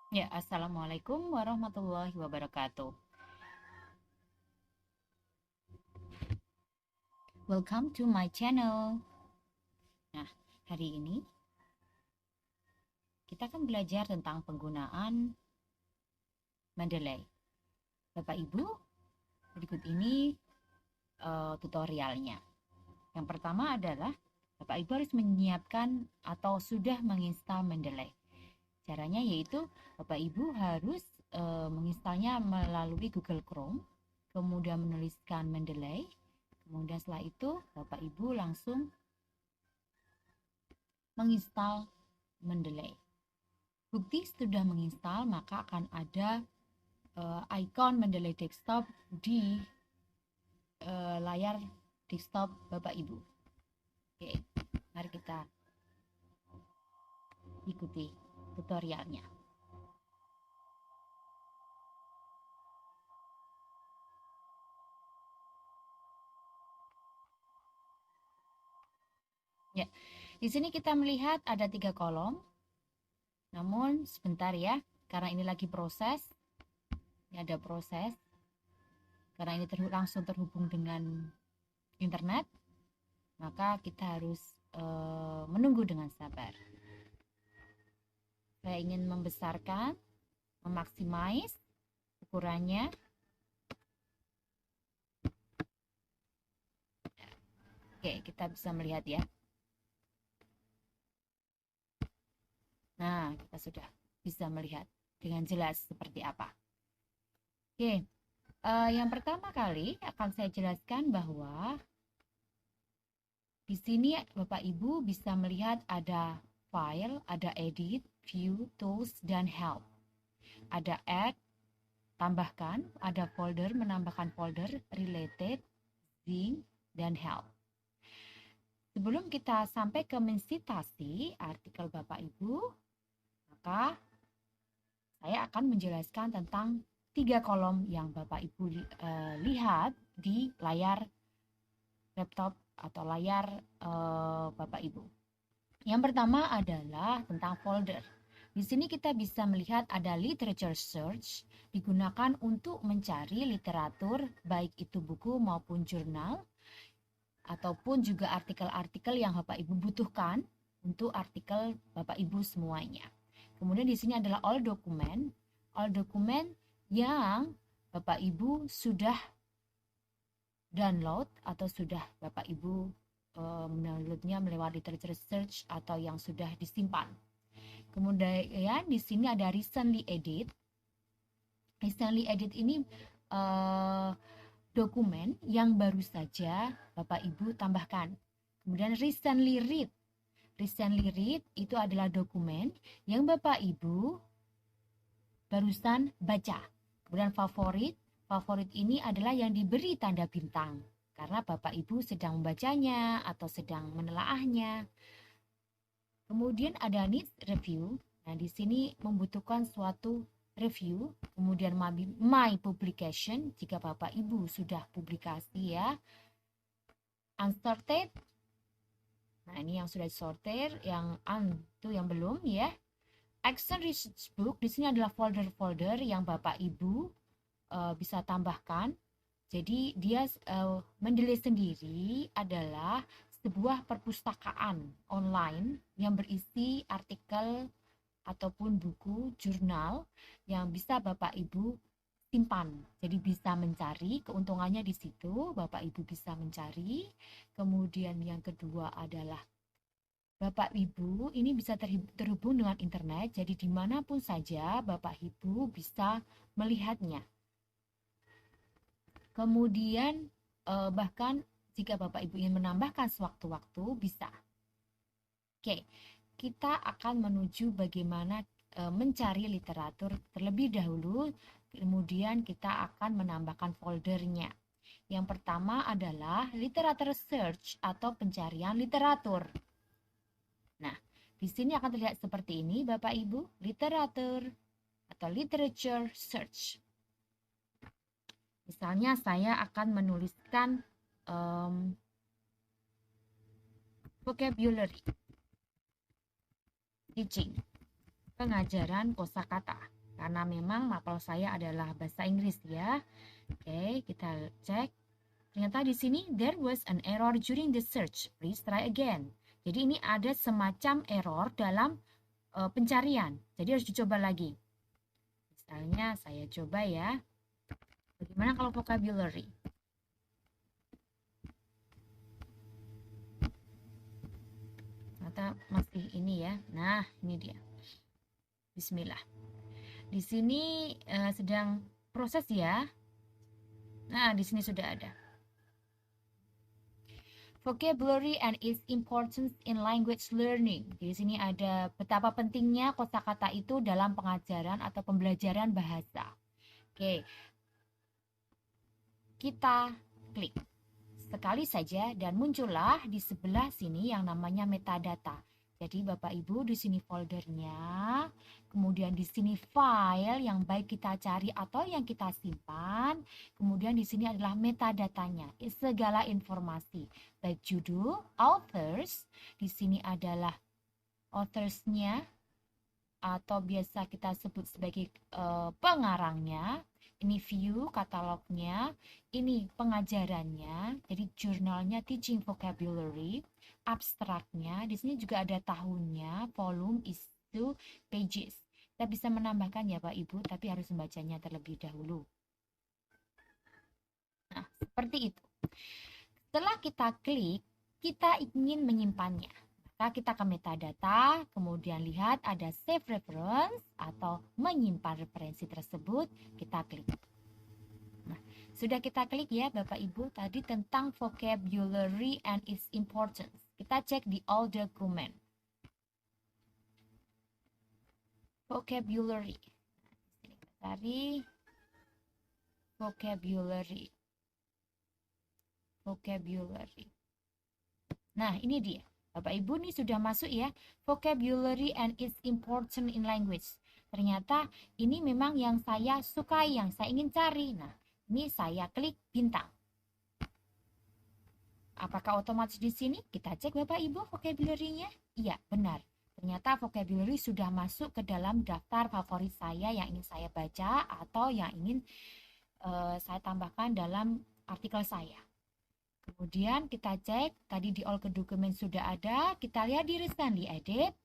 Ya, Assalamualaikum warahmatullahi wabarakatuh. Welcome to my channel. Nah, hari ini kita akan belajar tentang penggunaan Mendeley. Bapak Ibu, berikut ini tutorialnya. Yang pertama adalah Bapak Ibu harus menyiapkan atau sudah menginstal Mendeley. Caranya yaitu Bapak Ibu harus menginstalnya melalui Google Chrome, kemudian menuliskan Mendeley. Kemudian setelah itu Bapak Ibu langsung menginstal Mendeley. Bukti sudah menginstal, maka akan ada icon Mendeley desktop di layar desktop Bapak Ibu. Oke, mari kita ikuti tutorialnya. Ya, di sini kita melihat ada 3 kolom. Namun sebentar ya, karena ini lagi proses. Ini ada proses. Karena ini langsung terhubung dengan internet, maka kita harus menunggu dengan sabar. Saya ingin membesarkan, memaksimais ukurannya. Oke, kita bisa melihat ya. Nah, kita sudah bisa melihat dengan jelas seperti apa. Oke, yang pertama kali akan saya jelaskan bahwa di sini Bapak Ibu bisa melihat ada file, ada edit, view, tools, dan help. Ada add, tambahkan, ada folder, menambahkan folder, related, zinc, dan help. Sebelum kita sampai ke mensitasi artikel Bapak Ibu, maka saya akan menjelaskan tentang 3 kolom yang Bapak Ibu lihat di layar laptop atau layar Bapak Ibu. Yang pertama adalah tentang folder. Di sini kita bisa melihat ada literature search, digunakan untuk mencari literatur baik itu buku maupun jurnal ataupun juga artikel-artikel yang Bapak Ibu butuhkan untuk artikel Bapak Ibu semuanya. Kemudian di sini adalah all dokumen yang Bapak Ibu sudah download atau sudah Bapak Ibu mendownloadnya melewati literature search atau yang sudah disimpan. Kemudian di sini ada recently edit. Recently edit ini dokumen yang baru saja Bapak Ibu tambahkan. Kemudian recently read. Recently read itu adalah dokumen yang Bapak Ibu barusan baca. Kemudian favorit. Favorit ini adalah yang diberi tanda bintang karena Bapak Ibu sedang membacanya atau sedang menelaahnya. Kemudian ada needs review. Nah, di sini membutuhkan suatu review. Kemudian my publication jika Bapak Ibu sudah publikasi ya. Unsorted. Nah, ini yang sudah disortir, yang itu yang belum ya. Action research book di sini adalah folder-folder yang Bapak Ibu bisa tambahkan. Jadi dia Mendeley sendiri adalah sebuah perpustakaan online yang berisi artikel ataupun buku jurnal yang bisa Bapak Ibu simpan. Jadi bisa mencari, keuntungannya di situ Bapak Ibu bisa mencari. Kemudian yang kedua adalah Bapak Ibu ini bisa terhubung dengan internet, jadi dimanapun saja Bapak Ibu bisa melihatnya. Kemudian bahkan jika Bapak Ibu ingin menambahkan sewaktu-waktu bisa. Oke, kita akan menuju bagaimana mencari literatur terlebih dahulu, kemudian kita akan menambahkan foldernya. Yang pertama adalah literature search atau pencarian literatur. Nah, di sini akan terlihat seperti ini Bapak Ibu, literatur atau literature search. Misalnya saya akan menuliskan vocabulary, teaching, pengajaran kosakata. karena memang mapel saya adalah bahasa Inggris ya. Oke, kita cek. Ternyata di sini there was an error during the search. Please try again. Jadi ini ada semacam error dalam pencarian. Jadi harus dicoba lagi. Misalnya saya coba ya. Bagaimana kalau vocabulary? Ternyata masih ini ya. Nah, ini dia. Bismillah. Di sini sedang proses ya. Nah, di sini sudah ada. Vocabulary and its importance in language learning. Di sini ada betapa pentingnya kosakata itu dalam pengajaran atau pembelajaran bahasa. Oke. Kita klik sekali saja dan muncullah di sebelah sini yang namanya metadata. Jadi Bapak Ibu di sini foldernya, kemudian di sini file yang baik kita cari atau yang kita simpan, kemudian di sini adalah metadatanya, segala informasi, baik judul, authors, di sini adalah authorsnya atau biasa kita sebut sebagai pengarangnya. Ini view katalognya, ini pengajarannya, jadi jurnalnya teaching vocabulary, abstraknya, di sini juga ada tahunnya, volume, issue, pages. Kita bisa menambahkan ya Pak Ibu, tapi harus membacanya terlebih dahulu. Nah, seperti itu. Setelah kita klik, kita ingin menyimpannya. Maka kita ke metadata, kemudian lihat ada save reference atau menyimpan referensi tersebut, kita klik. Nah, sudah kita klik ya Bapak Ibu tadi tentang vocabulary and its importance. Kita cek di all document. Vocabulary. Ini kita cari vocabulary. Vocabulary. Nah, ini dia. Bapak Ibu nih sudah masuk ya, vocabulary and its important in language. Ternyata ini memang yang saya sukai, yang saya ingin cari. Nah, ini saya klik bintang. Apakah otomatis di sini? Kita cek Bapak Ibu vocabulary-nya. Iya, benar. Ternyata vocabulary sudah masuk ke dalam daftar favorit saya yang ingin saya baca atau yang ingin saya tambahkan dalam artikel saya. Kemudian kita cek, tadi di all dokumen sudah ada, kita lihat di recently edit.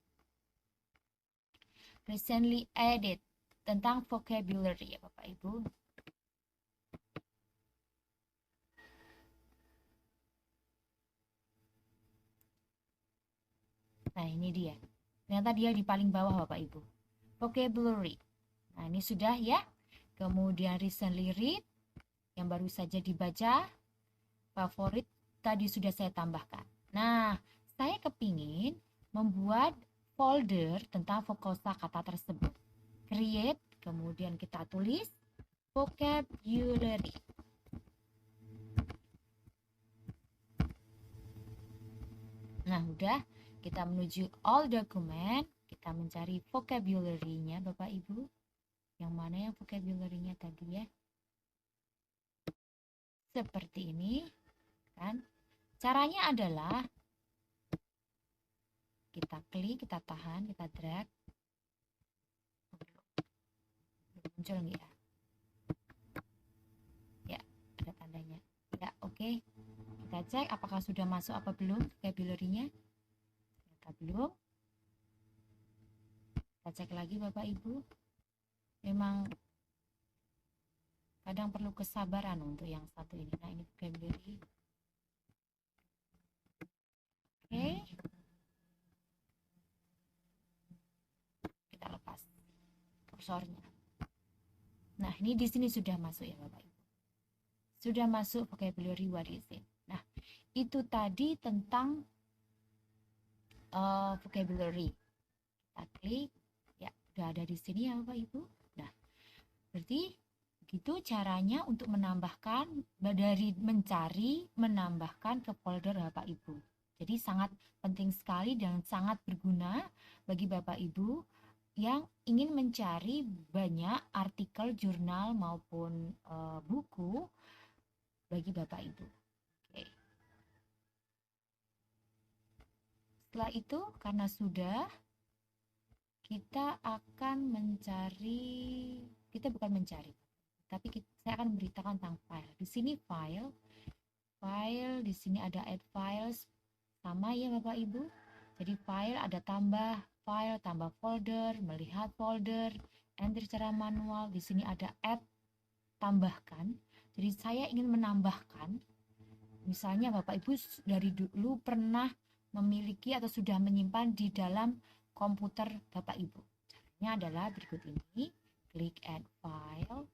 Recently edit tentang vocabulary ya Bapak Ibu. Nah ini dia, ternyata dia di paling bawah Bapak Ibu. Vocabulary. Nah ini sudah ya. Kemudian recently read, yang baru saja dibaca. Favorit tadi sudah saya tambahkan. Nah, saya kepingin membuat folder tentang kosakata tersebut. Create, kemudian kita tulis vocabulary. Nah, udah kita menuju all document, kita mencari vocabulary-nya Bapak Ibu. Yang mana yang vocabulary-nya tadi ya? Seperti ini. Kan? Caranya adalah kita klik, kita tahan, kita drag. Muncul nggak ya? Ya, ada tandanya. Ya, oke. Kita cek apakah sudah masuk apa belum vocabulary-nya. Ternyata belum. Kita cek lagi Bapak Ibu. Memang kadang perlu kesabaran untuk yang satu ini. Nah, ini vocabulary. Oke. Kita lepas kursornya. Nah, ini di sini sudah masuk ya Bapak Ibu. Sudah masuk vocabulary what is it. Nah, itu tadi tentang vocabulary. Kita klik, ya udah ada di sini ya Bapak Ibu. Nah, berarti begitu caranya untuk menambahkan dari mencari, menambahkan ke folder Bapak Ibu. Jadi sangat penting sekali dan sangat berguna bagi Bapak Ibu yang ingin mencari banyak artikel, jurnal maupun buku bagi Bapak Ibu. Oke. Setelah itu karena sudah kita akan bukan mencari, tapi saya akan memberitakan tentang file. Di sini file, di sini ada add files, sama ya Bapak Ibu. Jadi file ada tambah file, tambah folder, melihat folder, enter secara manual. Di sini ada add, tambahkan. Jadi saya ingin menambahkan, misalnya Bapak Ibu dari dulu pernah memiliki atau sudah menyimpan di dalam komputer Bapak Ibu. Caranya adalah berikut ini. Klik add file.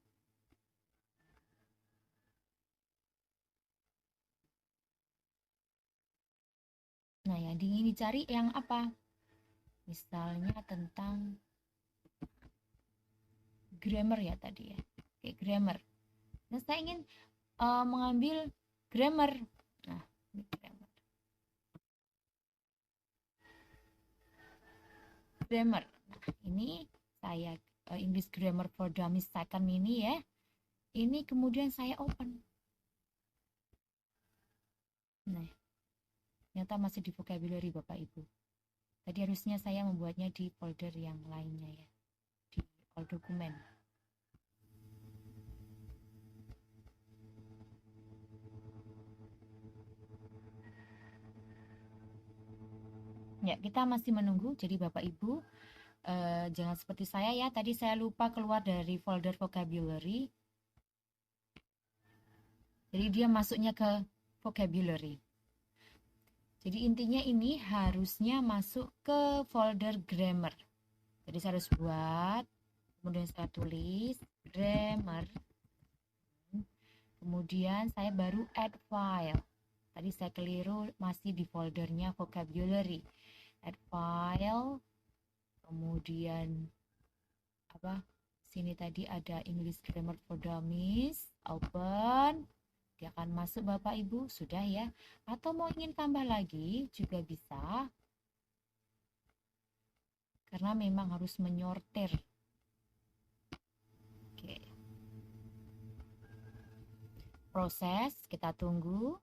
Nah, yang ingin dicari yang apa? Misalnya tentang grammar ya tadi ya. Oke, grammar. Nah, saya ingin mengambil grammar. Nah, ini grammar. Grammar. Nah, ini saya English Grammar for Dummies second ini ya. Ini kemudian saya open. Nah, ternyata masih di vocabulary Bapak Ibu. Tadi harusnya saya membuatnya di folder yang lainnya ya. Di all dokumen. Ya, kita masih menunggu. Jadi Bapak Ibu, jangan seperti saya ya. Tadi saya lupa keluar dari folder vocabulary. Jadi dia masuknya ke vocabulary. Jadi intinya ini harusnya masuk ke folder grammar. Jadi saya harus buat, kemudian saya tulis grammar. Kemudian saya baru add file. Tadi saya keliru, masih di foldernya vocabulary. Add file. Kemudian apa? Sini tadi ada English Grammar for Dummies. Open. Dia akan masuk Bapak Ibu, sudah ya. Atau mau ingin tambah lagi juga bisa. Karena memang harus menyortir. Oke. Proses, kita tunggu.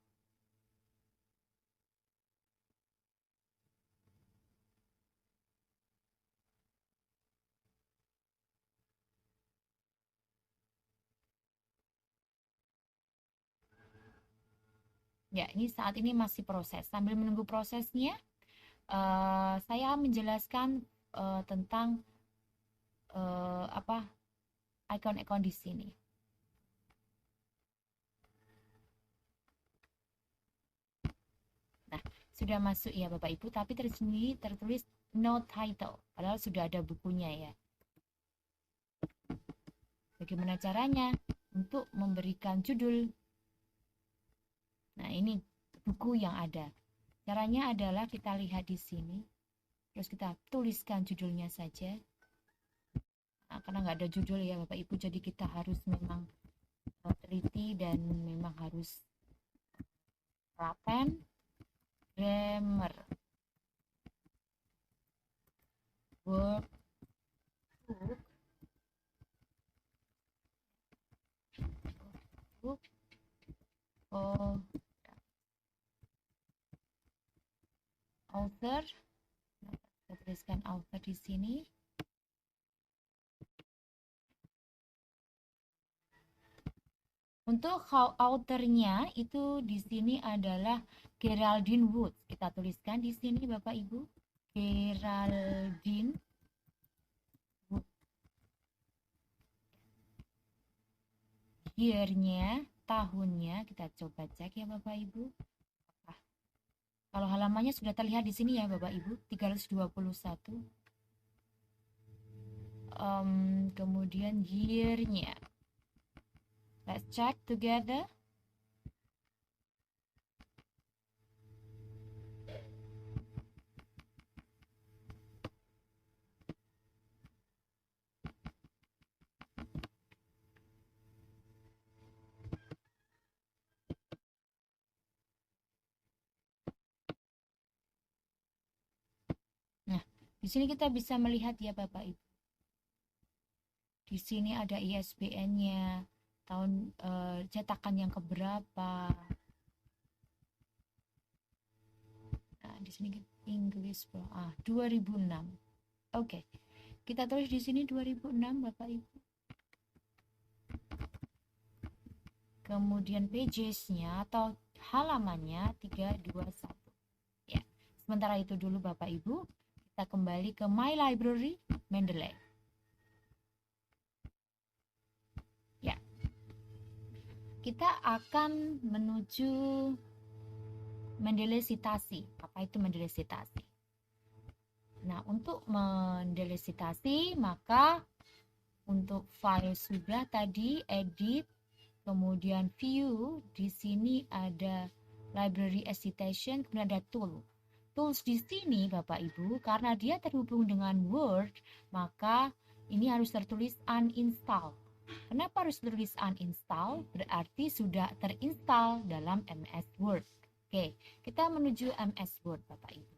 Ya, ini saat ini masih proses. Sambil menunggu prosesnya, saya menjelaskan tentang ikon-ikon di sini. Nah, sudah masuk ya Bapak Ibu, tapi sini tertulis no title, padahal sudah ada bukunya ya. Bagaimana caranya untuk memberikan judul? Nah, ini buku yang ada. Caranya adalah kita lihat di sini, terus kita tuliskan judulnya saja. Nah, karena nggak ada judul ya Bapak Ibu, jadi kita harus memang teliti dan memang harus laten grammar workbook oh author. Kita tuliskan author di sini. Untuk authornya itu di sini adalah Geraldine Wood. Kita tuliskan di sini Bapak Ibu, Geraldine Wood. Year-nya, tahunnya kita coba cek ya Bapak Ibu. Kalau halamannya sudah terlihat di sini ya Bapak Ibu, 321. Kemudian year-nya. Let's check together. Nah, di sini kita bisa melihat ya Bapak Ibu. Di sini ada ISBN-nya, tahun cetakan yang keberapa. Nah, di sini English 2006. Oke. Kita tulis di sini 2006 Bapak Ibu. Kemudian pages-nya atau halamannya 321. Ya. Sementara itu dulu Bapak Ibu, kita kembali ke My Library Mendeley. Ya. Kita akan menuju Mendeley citasi. Apa itu Mendeley citasi? Nah, untuk Mendeley citasi, maka untuk file sudah tadi edit, kemudian view, di sini ada library as citation, kemudian ada tool. Tools di sini Bapak Ibu, karena dia terhubung dengan Word, maka ini harus tertulis uninstall. Kenapa harus tertulis uninstall? Berarti sudah terinstall dalam MS Word. Oke, kita menuju MS Word Bapak Ibu.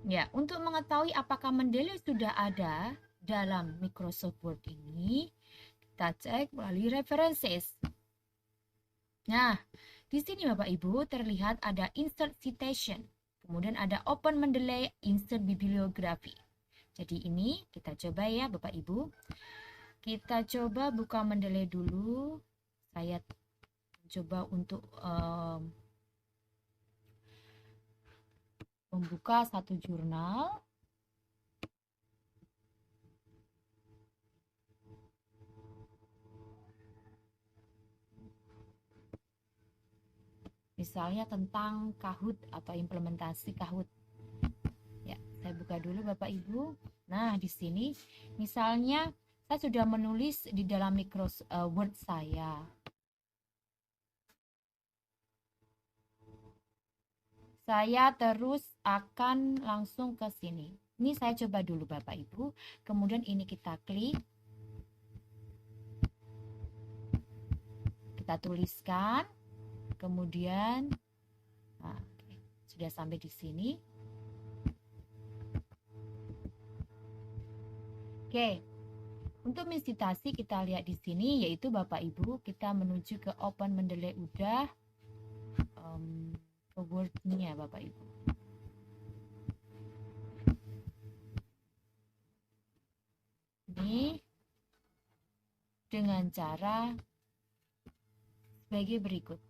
Ya, untuk mengetahui apakah Mendeley sudah ada dalam Microsoft Word ini, kita cek melalui references. Nah, di sini Bapak Ibu terlihat ada insert citation, kemudian ada open Mendeley, insert bibliography. Jadi ini kita coba ya Bapak Ibu. Kita coba buka Mendeley dulu. Saya coba untuk membuka satu jurnal. Misalnya tentang Kahoot atau implementasi Kahoot. Ya, saya buka dulu Bapak Ibu. Nah, di sini misalnya saya sudah menulis di dalam Microsoft Word saya. Saya terus akan langsung ke sini. Ini saya coba dulu Bapak Ibu. Kemudian ini kita klik. Kita tuliskan. Kemudian nah, sudah sampai di sini. Oke. Untuk mensitasi kita lihat di sini yaitu Bapak Ibu kita menuju ke Open Mendeley udah ke Word-nya Bapak Ibu. Ini dengan cara sebagai berikut.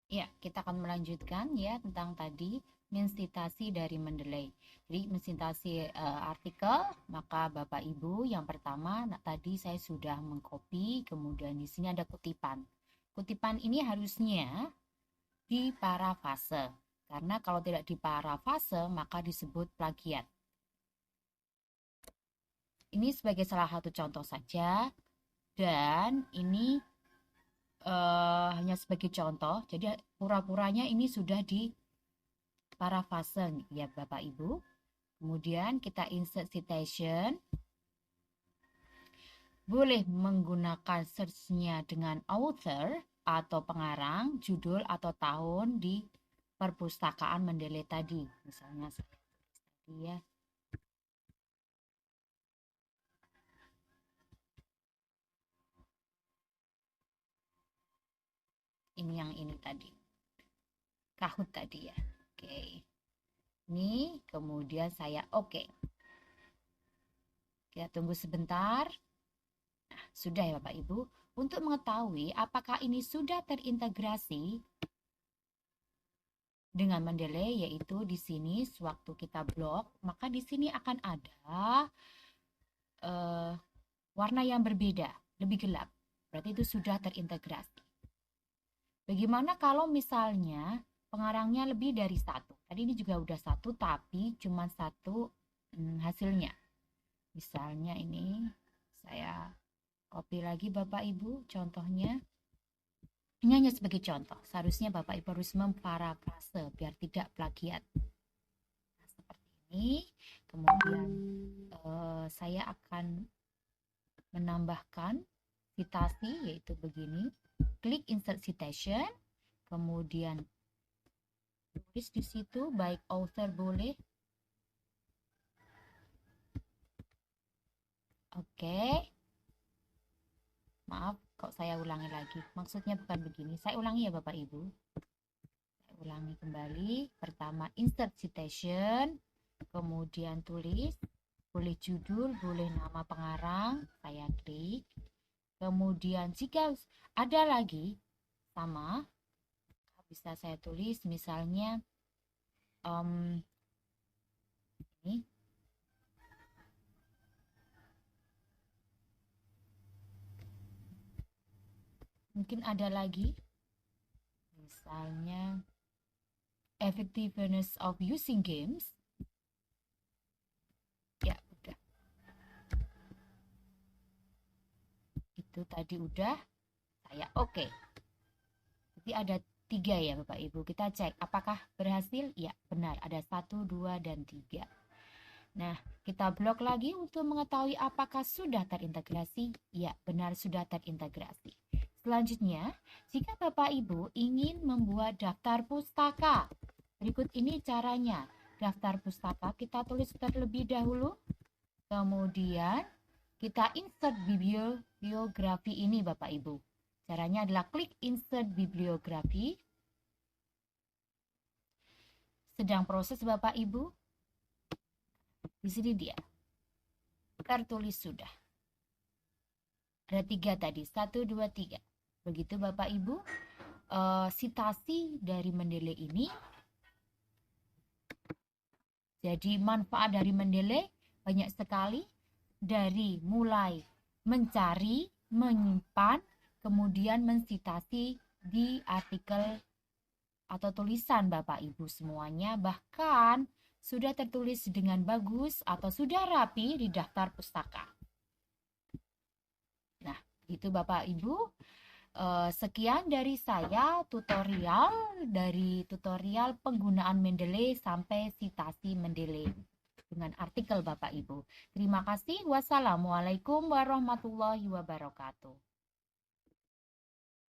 Ya, kita akan melanjutkan ya tentang tadi mensitasi dari Mendeley. Jadi mensitasi artikel, maka Bapak Ibu yang pertama tadi saya sudah mengcopy, kemudian di sini ada kutipan. Kutipan ini harusnya di parafase. Karena kalau tidak di parafase maka disebut plagiat. Ini sebagai salah satu contoh saja dan ini hanya sebagai contoh, jadi pura-puranya ini sudah di parafase ya Bapak Ibu. Kemudian kita insert citation, boleh menggunakan search-nya dengan author atau pengarang, judul atau tahun di perpustakaan Mendeley tadi. Misalnya tadi ya. Ini yang ini tadi. Kahoot tadi ya. Oke. Ini kemudian saya oke. Kita tunggu sebentar. Nah, sudah ya Bapak Ibu. Untuk mengetahui apakah ini sudah terintegrasi dengan Mendeley, yaitu di sini sewaktu kita blok, maka di sini akan ada warna yang berbeda, lebih gelap. Berarti itu sudah terintegrasi. Bagaimana kalau misalnya pengarangnya lebih dari satu? Tadi ini juga udah satu, tapi cuma satu hasilnya. Misalnya ini saya copy lagi Bapak Ibu contohnya. Ini hanya sebagai contoh. Seharusnya Bapak Ibu harus memparafrase biar tidak plagiat. Nah, seperti ini. ini. Kemudian saya akan menambahkan citasi, yaitu begini. Klik insert citation, kemudian tulis di situ, baik author boleh. Oke. Maaf, kok saya ulangi lagi. Maksudnya bukan begini. Saya ulangi ya Bapak Ibu. Saya ulangi kembali. Pertama, insert citation, kemudian tulis, boleh judul, boleh nama pengarang, saya klik. Kemudian jika ada lagi sama, bisa saya tulis misalnya ini. Mungkin ada lagi, misalnya effectiveness of using games. Ya udah, itu tadi udah saya oke. Jadi ada 3 ya Bapak Ibu. Kita cek apakah berhasil. Ya benar, ada 1, 2, dan 3. Nah, kita blok lagi untuk mengetahui apakah sudah terintegrasi. Ya benar, sudah terintegrasi. Selanjutnya, jika Bapak Ibu ingin membuat daftar pustaka, berikut ini caranya. Daftar pustaka kita tulis terlebih dahulu, kemudian kita insert bibliografi ini Bapak Ibu. Caranya adalah klik insert bibliografi. Sedang proses Bapak Ibu. Di sini dia. Tertulis sudah. Ada 3 tadi, 1, 2, 3. Begitu Bapak Ibu, citasi dari Mendeley ini. Jadi manfaat dari Mendeley banyak sekali, dari mulai mencari, menyimpan, kemudian mensitasi di artikel atau tulisan Bapak Ibu semuanya, bahkan sudah tertulis dengan bagus atau sudah rapi di daftar pustaka. Nah, itu Bapak Ibu. Sekian dari saya tutorial penggunaan Mendeley sampai citasi Mendeley dengan artikel Bapak Ibu. Terima kasih. Wassalamualaikum warahmatullahi wabarakatuh.